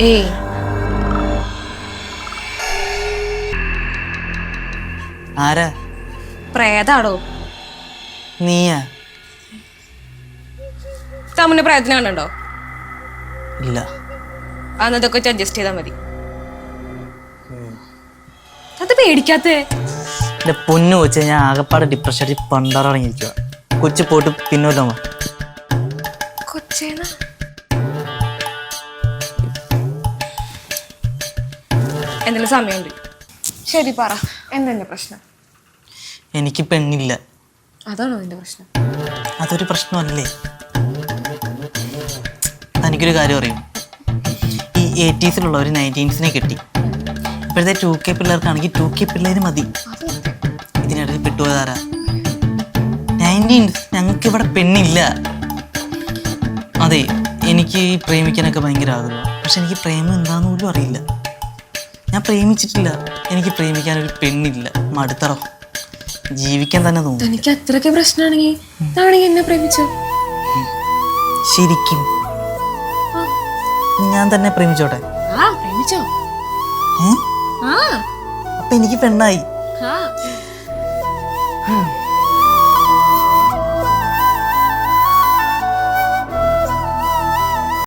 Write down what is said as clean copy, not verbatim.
ഏയ് ആരാ? പ്രേതാടോ. നീയാ? തമ്മിന് പ്രയത്നം കണ്ടോ? ഇല്ല. അന്നതൊക്കെ അഡ്ജസ്റ്റ് ചെയ്താൽ മതി. അത് പേടിക്കാത്തേ? എന്റെ പൊന്നു കൊച്ചെ, ഞാൻ ആകപ്പാട് ഡിപ്രഷൻ അടിച്ച് പണ്ടാറടങ്ങിയിരിക്കുക. കൊച്ചു പോയിട്ട് പിന്നോല്ലോ. കൊച്ചേന എന്തെങ്കിലും സമയമുണ്ട്. ശരി പറ, എന്തെന്റെ പ്രശ്നം? എനിക്ക് പെണ്ണില്ല. അതാണോ നിന്റെ പ്രശ്നം? അതൊരു പ്രശ്നമല്ലേ? തനിക്കൊരു കാര്യം അറിയും, ഈ 80s ഒരു 90s കെട്ടി. ഇപ്പോഴത്തെ 2K പിള്ളേർക്കാണെങ്കിൽ 2K പിള്ളേര് മതി. ഇതിനിടയിൽ പെട്ടുപോയതാരാ? 19s. ഞങ്ങൾക്ക് ഇവിടെ പെണ്ണില്ല. അതെ, എനിക്ക് ഈ പ്രേമിക്കാനൊക്കെ ഭയങ്കര ആഗ്രഹം. പക്ഷെ എനിക്ക് പ്രേമം എന്താന്ന് പോലും അറിയില്ല. ഞാൻ പ്രേമിച്ചിട്ടില്ല. എനിക്ക് പ്രേമിക്കാനൊരു പെണ്ണില്ല. മടുത്തറോ, ജീവിക്കാൻ തന്നെ തോന്നുന്നു. എനിക്ക് അത്രയ്ക്ക് പ്രശ്നമാണെങ്കിൽ എന്നെ പ്രേമിച്ചോ? ശരിക്കും ഞാൻ തന്നെ പ്രേമിച്ചോട്ടെ? പ്രേമിച്ചോ? അപ്പൊ എനിക്ക് പെണ്ണായി. ആ